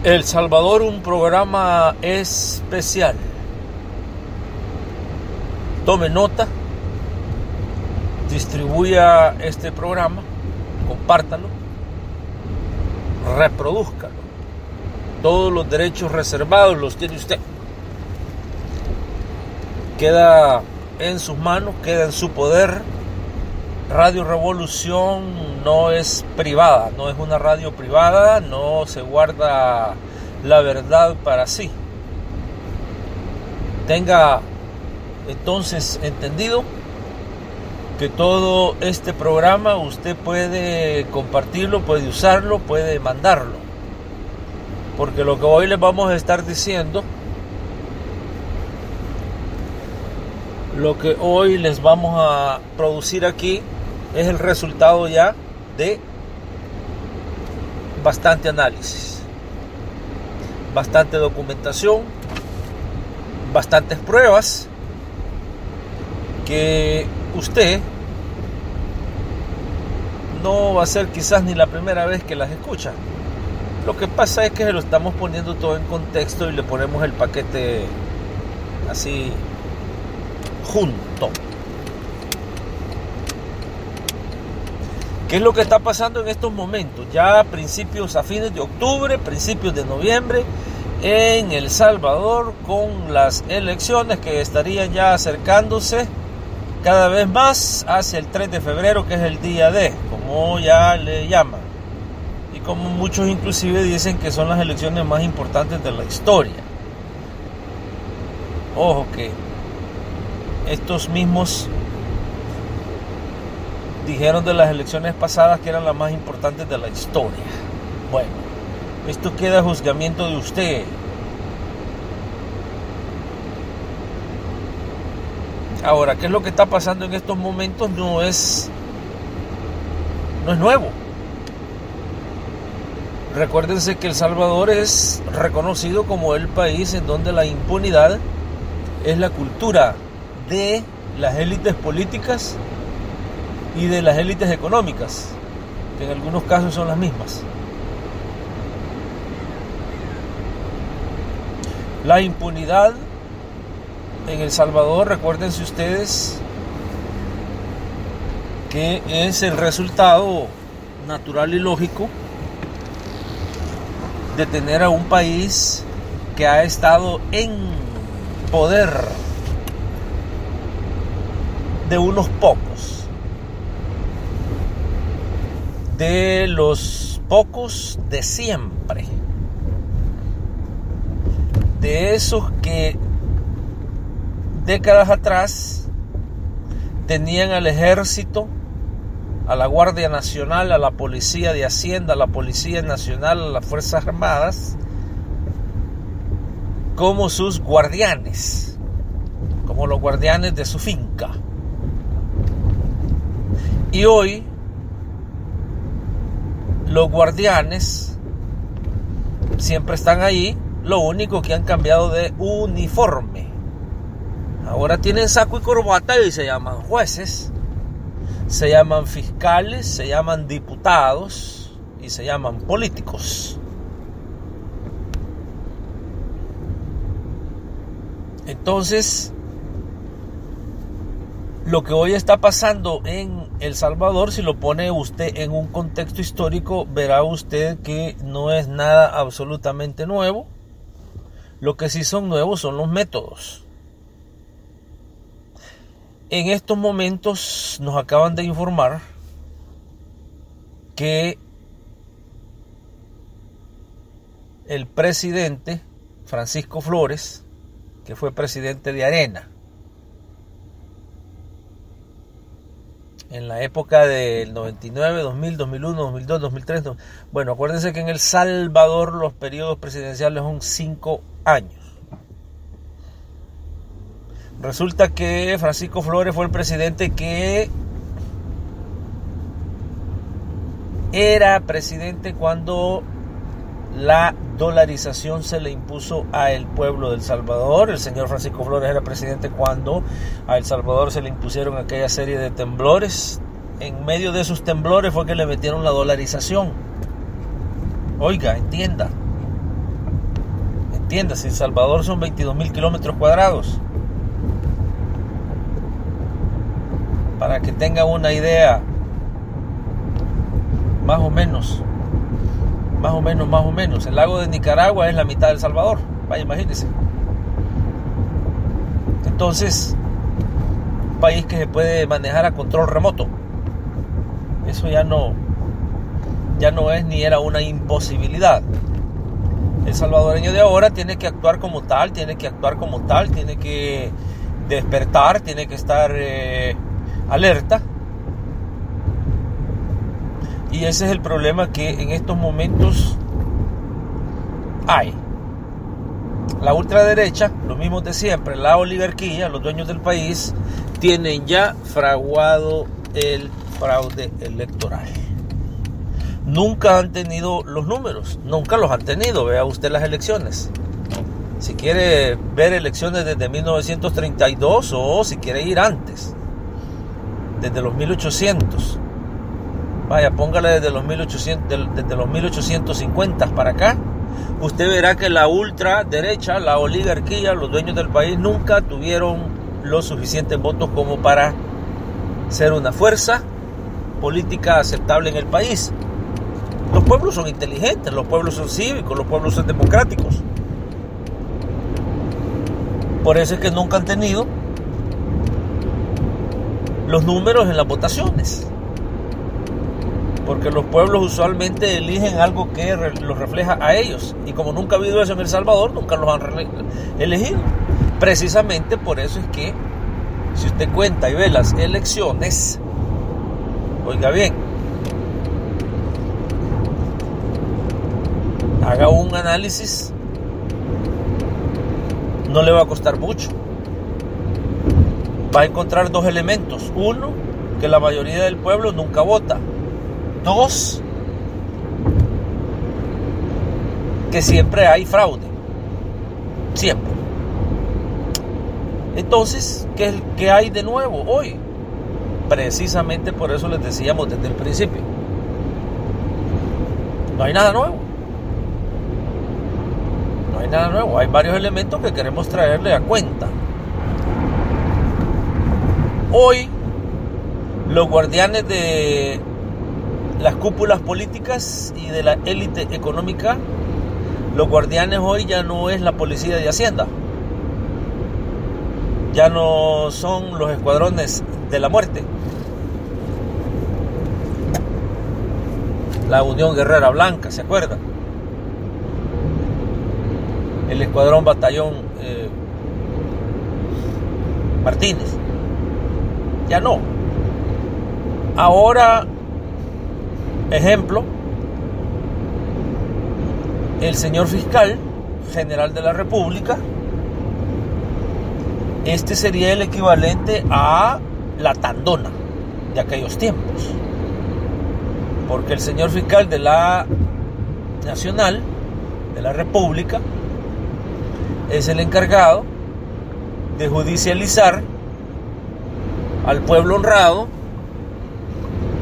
El Salvador, un programa especial. Tome nota, distribuya este programa, compártalo, reprodúzcalo. Todos los derechos reservados los tiene usted. Queda en sus manos, queda en su poder. Radio Revolución no es privada, no es una radio privada, no se guarda la verdad para sí. Tenga entonces entendido que todo este programa usted puede compartirlo, puede usarlo, puede mandarlo. Porque lo que hoy les vamos a estar diciendo, lo que hoy les vamos a producir aquí, es el resultado ya de bastante análisis, bastante documentación, bastantes pruebas que usted no va a ser quizás ni la primera vez que las escucha. Lo que pasa es que se lo estamos poniendo todo en contexto y le ponemos el paquete así junto. ¿Qué es lo que está pasando en estos momentos? Ya a fines de octubre, principios de noviembre, en El Salvador, con las elecciones que estarían ya acercándose cada vez más hacia el 3 de febrero, que es el día D, como ya le llaman. Y como muchos inclusive dicen que son las elecciones más importantes de la historia. Ojo que estos mismos dijeron de las elecciones pasadas que eran las más importantes de la historia. Bueno, esto queda a juzgamiento de usted. Ahora, ¿qué es lo que está pasando en estos momentos? No es nuevo. Recuérdense que El Salvador es reconocido como el país en donde la impunidad es la cultura de las élites políticas y de las élites económicas, que en algunos casos son las mismas. La impunidad en El Salvador, recuérdense ustedes, que es el resultado natural y lógico de tener a un país que ha estado en poder de unos pocos, de los pocos de siempre, de esos que décadas atrás tenían al ejército, a la Guardia Nacional, a la Policía de Hacienda, a la Policía Nacional, a las Fuerzas Armadas, como sus guardianes, como los guardianes de su finca. Y hoy los guardianes siempre están ahí, lo único que han cambiado de uniforme. Ahora tienen saco y corbata y se llaman jueces, se llaman fiscales, se llaman diputados y se llaman políticos. Entonces, lo que hoy está pasando en El Salvador, si lo pone usted en un contexto histórico, verá usted que no es nada absolutamente nuevo. Lo que sí son nuevos son los métodos. En estos momentos nos acaban de informar que el presidente Francisco Flores, que fue presidente de Arena en la época del 99, 2000, 2001, 2002, 2003, bueno, acuérdense que en El Salvador los periodos presidenciales son 5 años. Resulta que Francisco Flores fue el presidente que era presidente cuando la dolarización se le impuso a el pueblo de El Salvador. El señor Francisco Flores era presidente cuando a El Salvador se le impusieron aquella serie de temblores. En medio de esos temblores fue que le metieron la dolarización. Oiga, entienda. entiendas, El Salvador son 22.000 kilómetros cuadrados. Para que tengan una idea, más o menos, el lago de Nicaragua es la mitad de El Salvador. Vaya, imagínense. Entonces, un país que se puede manejar a control remoto. Eso ya no es ni era una imposibilidad. El salvadoreño de ahora tiene que actuar como tal, tiene que despertar, tiene que estar alerta. Y ese es el problema que en estos momentos hay. La ultraderecha, lo mismo de siempre, la oligarquía, los dueños del país, tienen ya fraguado el fraude electoral. Nunca han tenido los números, nunca los han tenido. Vea usted las elecciones. Si quiere ver elecciones desde 1932 o si quiere ir antes, desde los 1800. Vaya, póngale desde los 1850 para acá. Usted verá que la ultraderecha, la oligarquía, los dueños del país nunca tuvieron los suficientes votos como para ser una fuerza política aceptable en el país. Los pueblos son inteligentes, los pueblos son cívicos, los pueblos son democráticos. Por eso es que nunca han tenido los números en las votaciones. Porque los pueblos usualmente eligen algo que los refleja a ellos. Y como nunca ha habido eso en El Salvador, nunca los han elegido. Precisamente por eso es que, si usted cuenta y ve las elecciones, oiga bien, haga un análisis, no le va a costar mucho. Va a encontrar dos elementos. Uno, que la mayoría del pueblo nunca vota. Dos, que siempre hay fraude. Siempre. Entonces, ¿qué hay de nuevo hoy? Precisamente por eso les decíamos desde el principio. No hay nada nuevo. No hay nada nuevo. Hay varios elementos que queremos traerle a cuenta. Hoy, los guardianes de las cúpulas políticas y de la élite económica, los guardianes hoy ya no es la policía de Hacienda, ya no son los escuadrones de la muerte, la Unión Guerrera Blanca, ¿se acuerdan? El escuadrón batallón Martínez, ya no. Ahora, ejemplo, el señor fiscal general de la República, este sería el equivalente a la Tandona de aquellos tiempos, porque el señor fiscal de la Nacional, de la República, es el encargado de judicializar al pueblo honrado,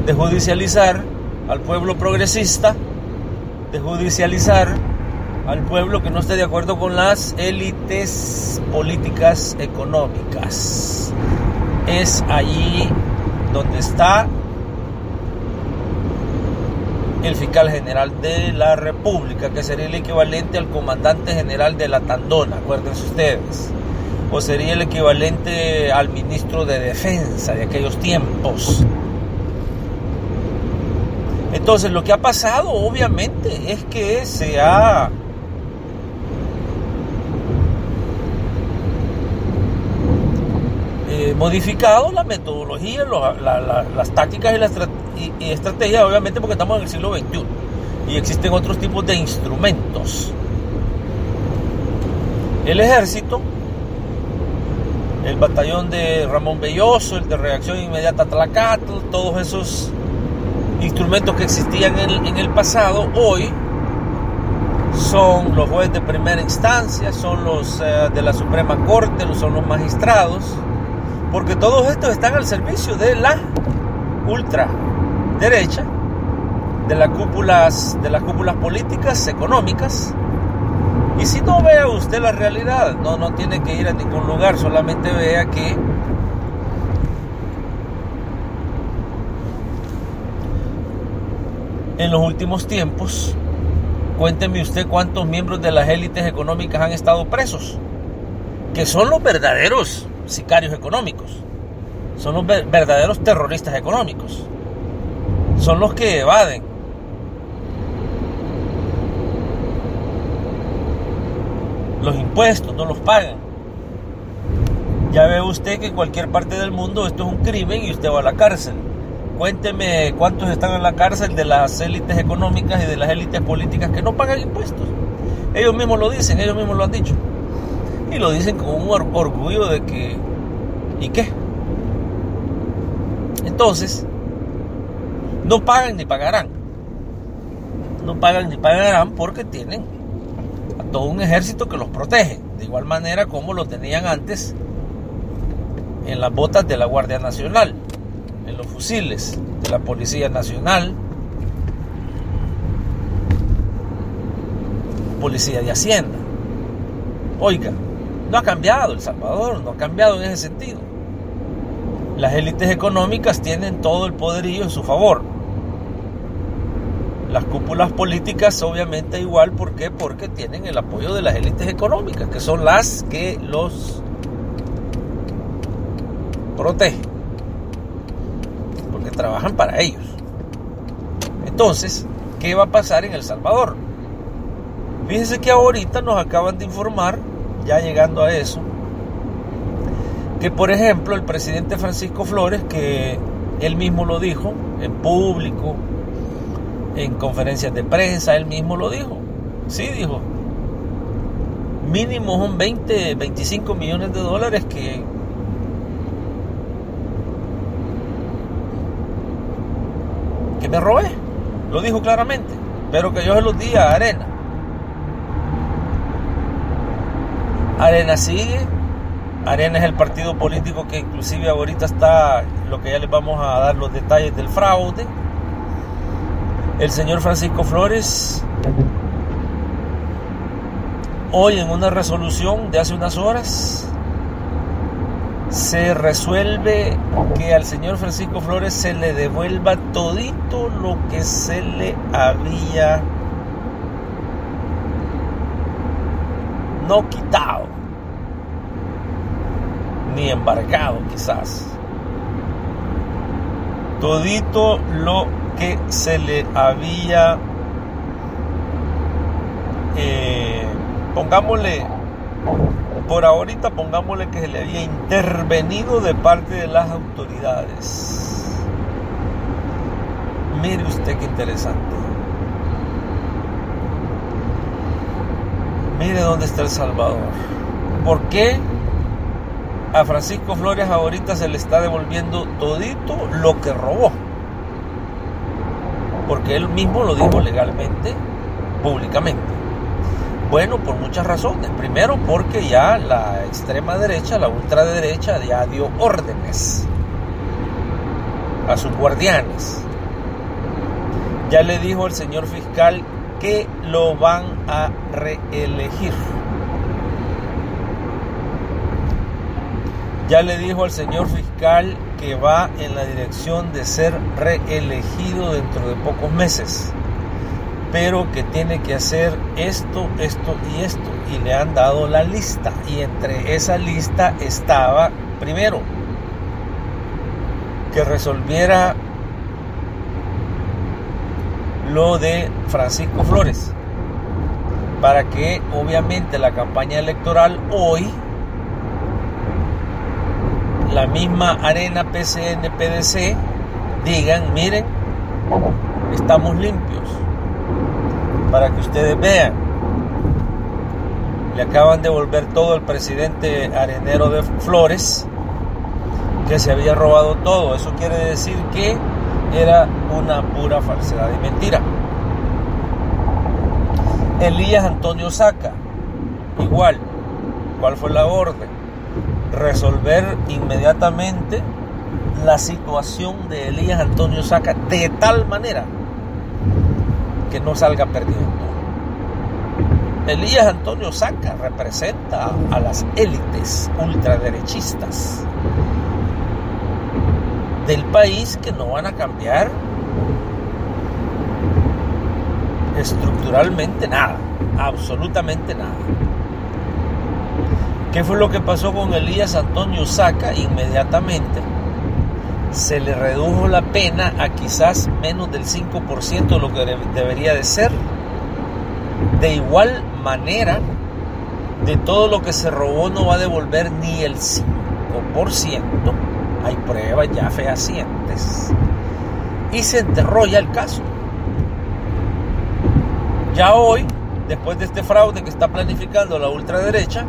de judicializar al pueblo progresista, de judicializar al pueblo que no esté de acuerdo con las élites políticas económicas. Es allí donde está el fiscal general de la República, que sería el equivalente al comandante general de la Tandona, acuérdense ustedes, o sería el equivalente al ministro de Defensa de aquellos tiempos. Entonces, lo que ha pasado, obviamente, es que se ha modificado la metodología, las tácticas y estrategias, obviamente, porque estamos en el siglo XXI y existen otros tipos de instrumentos. El ejército, el batallón de Ramón Belloso, el de reacción inmediata Tlacatl, todos esos instrumentos que existían en el pasado, hoy son los jueces de primera instancia, son los de la Suprema Corte, son los magistrados, porque todos estos están al servicio de la ultraderecha, de las cúpulas políticas, económicas, Y si no, vea usted la realidad, no tiene que ir a ningún lugar, solamente vea que en los últimos tiempos, cuénteme usted cuántos miembros de las élites económicas han estado presos, que son los verdaderos sicarios económicos, son los verdaderos terroristas económicos, son los que evaden. Los impuestos, no los pagan. Ya ve usted que en cualquier parte del mundo esto es un crimen y usted va a la cárcel. Cuénteme cuántos están en la cárcel de las élites económicas y de las élites políticas que no pagan impuestos. Ellos mismos lo dicen, ellos mismos lo han dicho. Y lo dicen con un orgullo de que... ¿Y qué? Entonces, no pagan ni pagarán. No pagan ni pagarán porque tienen a todo un ejército que los protege. De igual manera como lo tenían antes en las botas de la Guardia Nacional, en los fusiles de la Policía Nacional, Policía de Hacienda. Oiga, no ha cambiado El Salvador, no ha cambiado en ese sentido. Las élites económicas tienen todo el poderío en su favor. Las cúpulas políticas obviamente igual, ¿por qué? Porque tienen el apoyo de las élites económicas, que son las que los protegen, porque trabajan para ellos. Entonces, ¿qué va a pasar en El Salvador? Fíjense que ahorita nos acaban de informar, ya llegando a eso, que por ejemplo el presidente Francisco Flores, que él mismo lo dijo en público, en conferencias de prensa, él mismo lo dijo. Sí, dijo, mínimo son 25 millones de dólares que me robé. Lo dijo claramente, pero que yo se los di a Arena. Arena sigue. Arena es el partido político que inclusive ahorita está, lo que ya les vamos a dar los detalles del fraude. El señor Francisco Flores, hoy en una resolución de hace unas horas, se resuelve que al señor Francisco Flores se le devuelva todito lo que se le había no quitado, ni embargado quizás. Todito lo que se le había, pongámosle, por ahorita pongámosle que se le había intervenido de parte de las autoridades. Mire usted qué interesante. Mire dónde está El Salvador. ¿Por qué a Francisco Flores ahorita se le está devolviendo todito lo que robó? Porque él mismo lo dijo legalmente, públicamente. Bueno, por muchas razones. Primero, porque ya la extrema derecha, la ultraderecha, ya dio órdenes a sus guardianes. Ya le dijo al señor fiscal que lo van a reelegir. Ya le dijo al señor fiscal que va en la dirección de ser reelegido dentro de pocos meses, pero que tiene que hacer esto, esto y esto, y le han dado la lista, y entre esa lista estaba, primero, que resolviera lo de Francisco Flores, para que obviamente la campaña electoral hoy, la misma Arena, PCN, PDC, digan, miren, estamos limpios, para que ustedes vean. Le acaban de devolver todo al presidente arenero de Flores, que se había robado todo. Eso quiere decir que era una pura falsedad y mentira. Elías Antonio Saca, igual. ¿Cuál fue la orden? Resolver inmediatamente la situación de Elías Antonio Saca de tal manera que no salga perdiendo. Elías Antonio Saca representa a las élites ultraderechistas del país que no van a cambiar estructuralmente nada, absolutamente nada. ¿Qué fue lo que pasó con Elías Antonio Saca? Inmediatamente se le redujo la pena a quizás menos del 5% de lo que debería de ser. De igual manera, de todo lo que se robó no va a devolver ni el 5%. Hay pruebas ya fehacientes. Y se enterró ya el caso. Ya hoy, después de este fraude que está planificando la ultraderecha,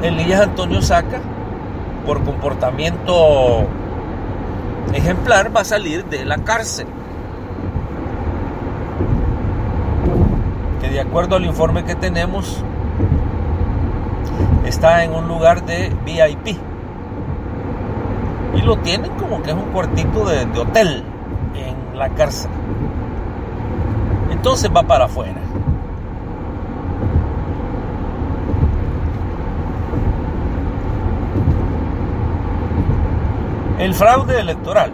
Elías Antonio Saca, por comportamiento ejemplar, va a salir de la cárcel. Que de acuerdo al informe que tenemos, está en un lugar de VIP. Y lo tienen como que es un cuartito de hotel en la cárcel. Entonces va para afuera. El fraude electoral.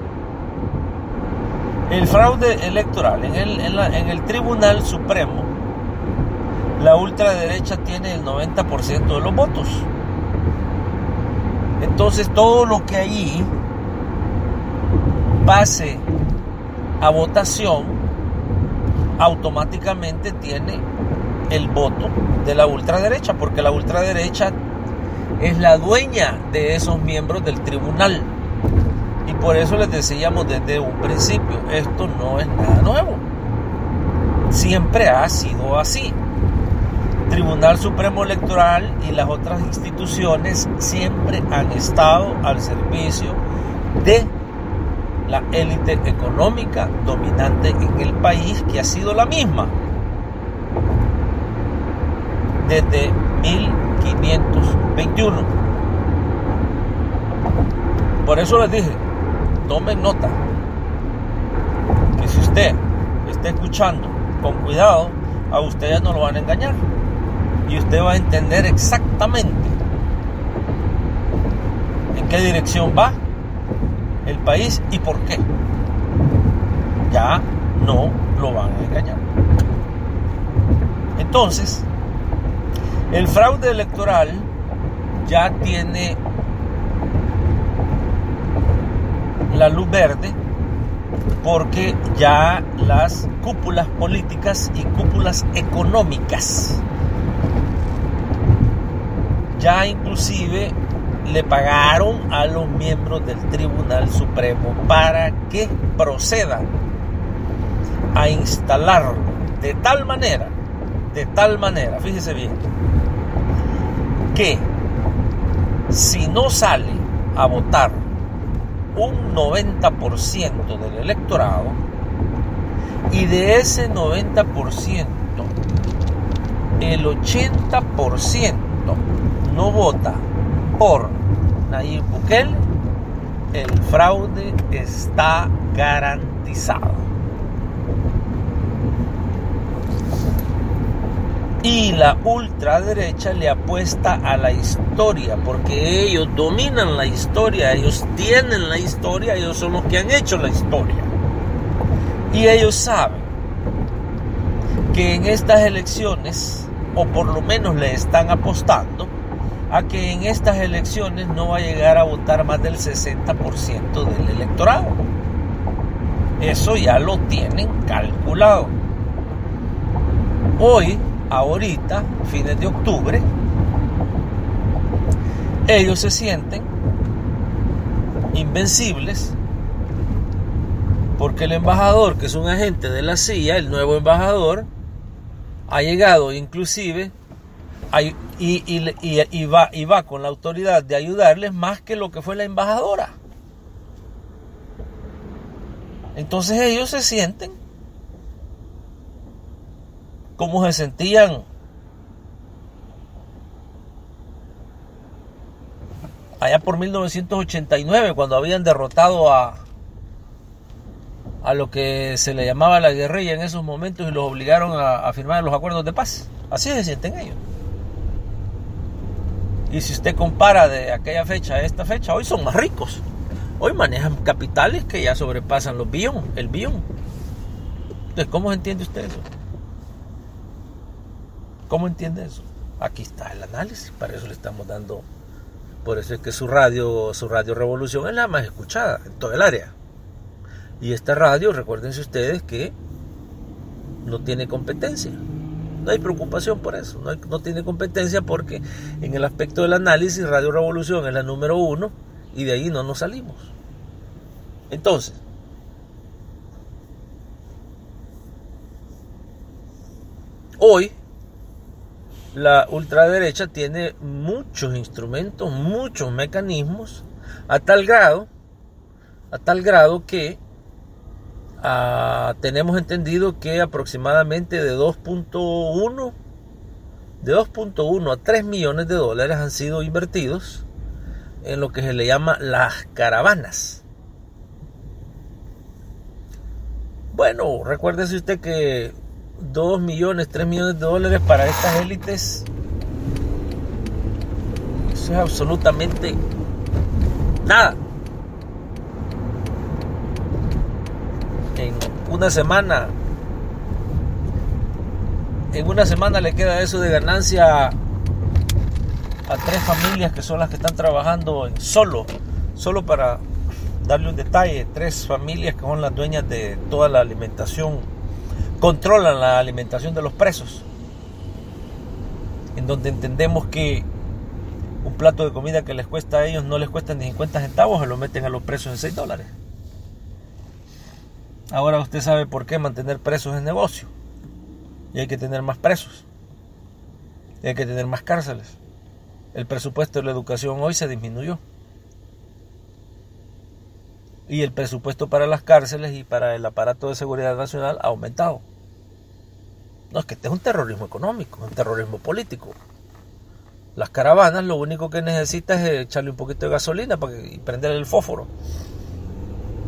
El fraude electoral. En el Tribunal Supremo, la ultraderecha tiene el 90% de los votos. Entonces todo lo que allí pase a votación automáticamente tiene el voto de la ultraderecha, porque la ultraderecha es la dueña de esos miembros del tribunal. Y por eso les decíamos desde un principio, esto no es nada nuevo. Siempre ha sido así. Tribunal Supremo Electoral y las otras instituciones siempre han estado al servicio de la élite económica dominante en el país, que ha sido la misma desde 1521. Por eso les dije, tomen nota, que si usted está escuchando con cuidado, a usted ya no lo van a engañar. Y usted va a entender exactamente en qué dirección va el país y por qué. Ya no lo van a engañar. Entonces, el fraude electoral ya tiene la luz verde, porque ya las cúpulas políticas y cúpulas económicas ya inclusive le pagaron a los miembros del Tribunal Supremo para que procedan a instalarlo de tal manera, fíjese bien, que si no sale a votar un 90% del electorado, y de ese 90% el 80% no vota por Nayib Bukele, el fraude está garantizado. Y la ultraderecha le apuesta a la historia, porque ellos dominan la historia, ellos tienen la historia, ellos son los que han hecho la historia. Y ellos saben que en estas elecciones, o por lo menos le están apostando a que en estas elecciones no va a llegar a votar más del 60% del electorado. Eso ya lo tienen calculado. Hoy, ahorita, fines de octubre, ellos se sienten invencibles porque el embajador, que es un agente de la CIA, el nuevo embajador, ha llegado inclusive y va con la autoridad de ayudarles más que lo que fue la embajadora. Entonces ellos se sienten como se sentían allá por 1989, cuando habían derrotado a lo que se le llamaba la guerrilla en esos momentos y los obligaron a firmar los acuerdos de paz. Así se sienten ellos. Y si usted compara de aquella fecha a esta fecha, hoy son más ricos. Hoy manejan capitales que ya sobrepasan el billón. Entonces, ¿cómo entiende usted eso? ¿Cómo entiende eso? Aquí está el análisis, para eso le estamos dando. Por eso es que su radio Revolución es la más escuchada en todo el área. Y esta radio, recuérdense ustedes que no tiene competencia. No hay preocupación por eso. No tiene competencia porque en el aspecto del análisis, Radio Revolución es la número 1 y de ahí no nos salimos. Entonces, hoy la ultraderecha tiene muchos instrumentos, muchos mecanismos, a tal grado que tenemos entendido que aproximadamente de 2.1 a 3 millones de dólares han sido invertidos en lo que se le llama las caravanas. Bueno, recuérdese usted que 2 millones, 3 millones de dólares para estas élites, eso es absolutamente nada. En una semana le queda eso de ganancia a 3 familias que son las que están trabajando en solo para darle un detalle, 3 familias que son las dueñas de toda la alimentación, controlan la alimentación de los presos, en donde entendemos que un plato de comida que les cuesta a ellos no les cuesta ni 50 centavos, se lo meten a los presos en $6. Ahora usted sabe por qué mantener presos es negocio. Y hay que tener más presos. Y hay que tener más cárceles. El presupuesto de la educación hoy se disminuyó. Y el presupuesto para las cárceles y para el aparato de seguridad nacional ha aumentado. No, es que este es un terrorismo económico, un terrorismo político. Las caravanas lo único que necesita es echarle un poquito de gasolina y prender el fósforo.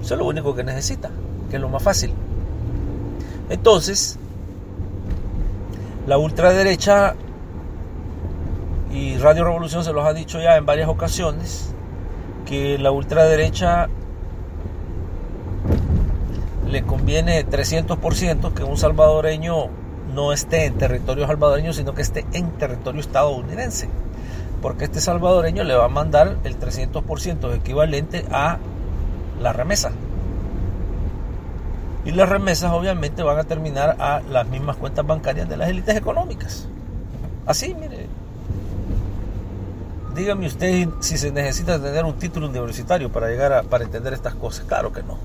Eso es lo único que necesita, que es lo más fácil. Entonces, la ultraderecha, y Radio Revolución se los ha dicho ya en varias ocasiones, que la ultraderecha le conviene 300% que un salvadoreño no esté en territorio salvadoreño, sino que esté en territorio estadounidense, porque este salvadoreño le va a mandar el 300% equivalente a la remesa, y las remesas obviamente van a terminar a las mismas cuentas bancarias de las élites económicas. Así, mire, dígame usted si se necesita tener un título universitario para entender estas cosas. Claro que no.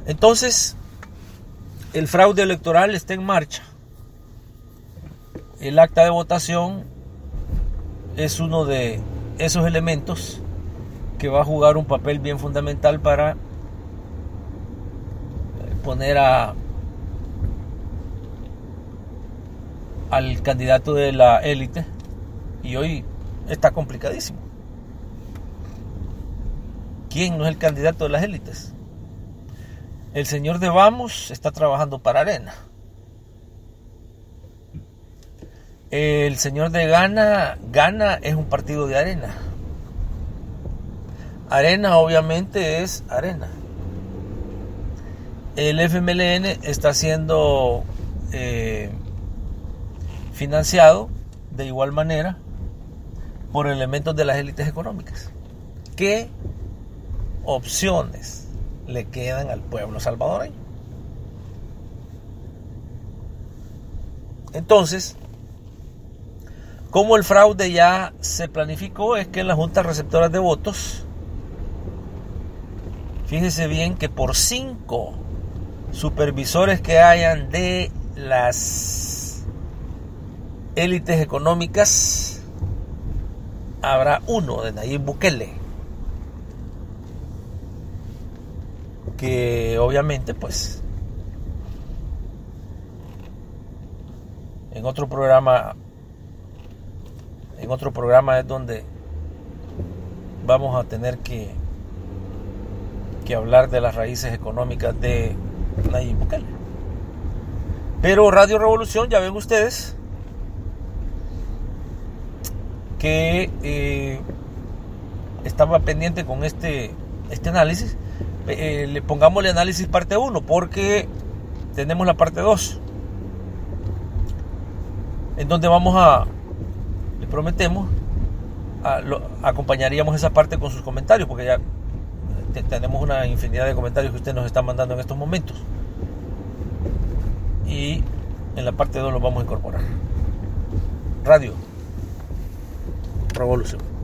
Entonces, el fraude electoral está en marcha. El acta de votación es uno de esos elementos que va a jugar un papel bien fundamental para poner al candidato de la élite, y hoy está complicadísimo. ¿Quién no es el candidato de las élites? El señor de Vamos está trabajando para Arena. El señor de Gana es un partido de Arena. Arena obviamente es Arena. El FMLN está siendo financiado de igual manera por elementos de las élites económicas. ¿Qué opciones le quedan al pueblo salvadoreño? Entonces, como el fraude ya se planificó, es que en las juntas receptoras de votos, fíjese bien que por 5 supervisores que hayan de las élites económicas, habrá uno de Nayib Bukele, que obviamente pues en otro programa es donde vamos a tener que que hablar de las raíces económicas de Nayib Bukele. Pero Radio Revolución, ya ven ustedes que estaba pendiente con este análisis. Le pongámosle análisis parte 1 porque tenemos la parte 2 en donde le prometemos, acompañaríamos esa parte con sus comentarios, porque ya tenemos una infinidad de comentarios que usted nos está mandando en estos momentos, y en la parte 2 los vamos a incorporar. Radio Revolución.